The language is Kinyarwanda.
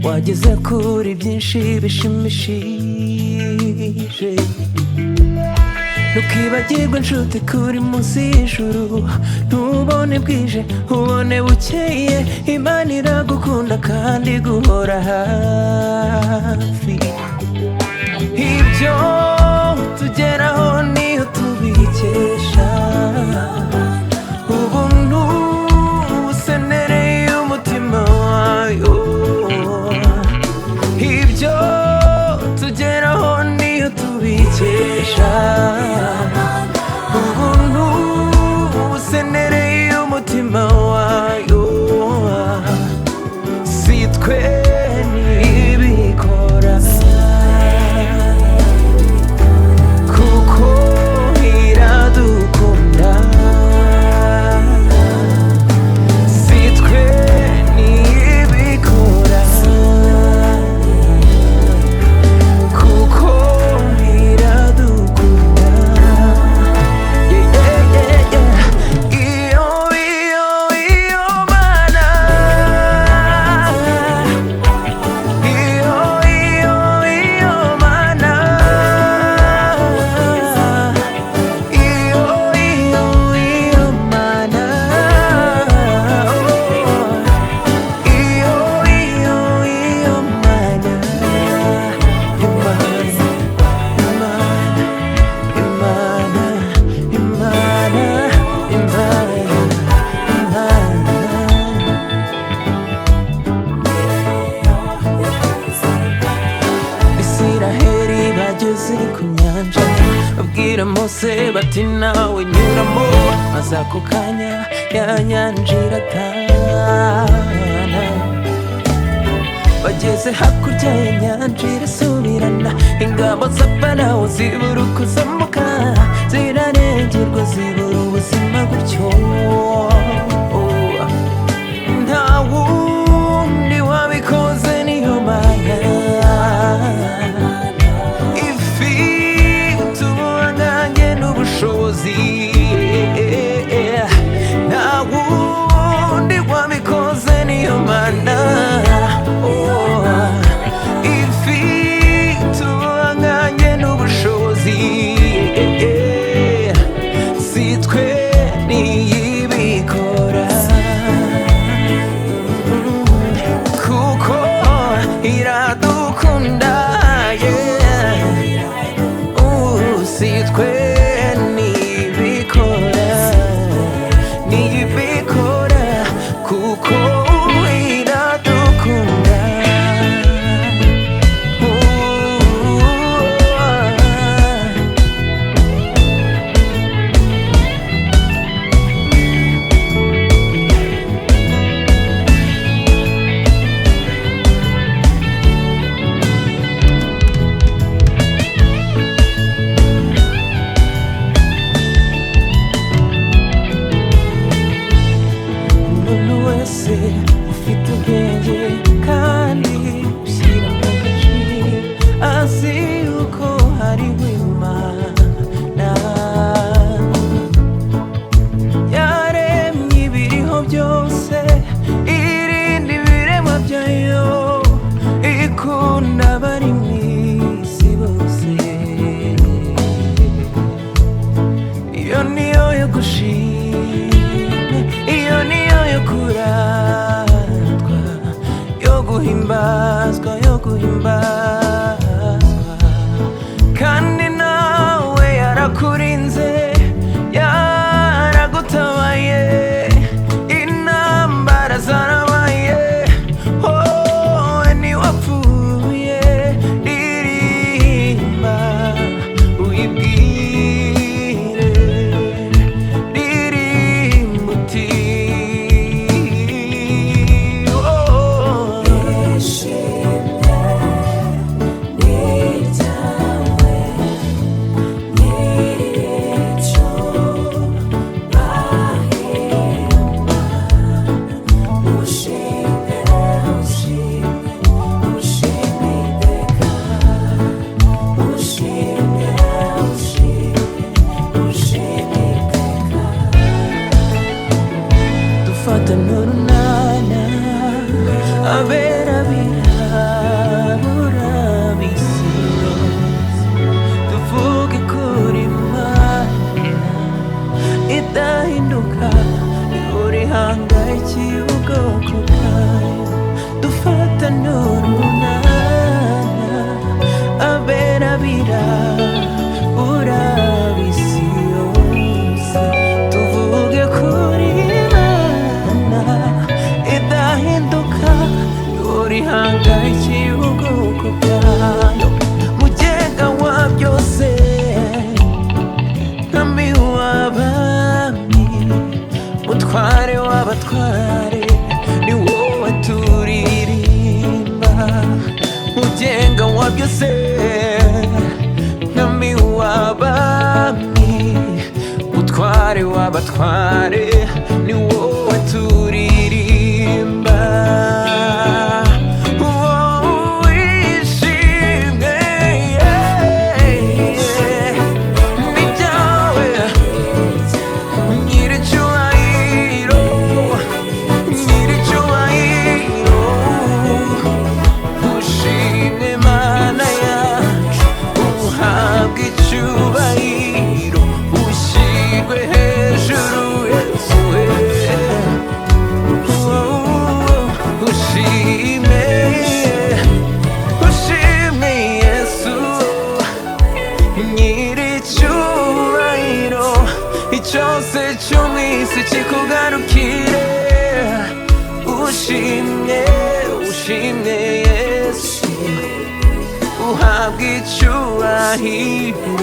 wageze kuri byinshi bishimishije ntukibagirwe inshuti kuri munsi y'ijuru ntubone bwije ubone bukeye Imana iragukunda kandi guhora hafi ibyo tugeraho niyo tubikesha ubuntu busenereye umutima wayo ibyo tugeraho niyo tubikesha ubuntu busenereye umutima wayo si twe nibikora kuko iradukunda si twe nibikora kuko iradukunda iyo mana iyo mana iyo mana iyo mana Isiraheli bageze ku nyanja babwira Mose bati nawe nyuramo maze ako kanya ya nyanja iratana bageze hakurya y'inyanja irasubirana ingabo za Farawo zibura uko zambuka zirarengerwa zibura ubuzima gutyo nta wundi wabikoze niyo Mana ifite ubuhangange n'ubushobozi nta wundi wabikoze niyo Mana ifite ubuhangange n'ubushobozi si twe niyibikora kuko iradukunda si twe nibikora guhimbazwa kandi nawe yarakurinze yaragutabaye intambara zarabaye wowe ntiwapfuye ririmba uyibwire ririmba uti dufata n'urunana abera birabura bisiro tuvuge kuri Imana idahinduka uri hangayikiye ubwoko bwayo dufata n'urunana abera birabura bisiro tuvuge kuri Imana idahinduka uri hangayikiye ubwoko bwayo mugenga wa byose mwami w'abami mutware w'abatware ni wowe turirimba mugenga wa byose mwami w'abami mutware w'abatware ni wowe turirimba cyose cy'umwisi kikugarukire ushimye ushimye Yesu uhabwe icyubahiro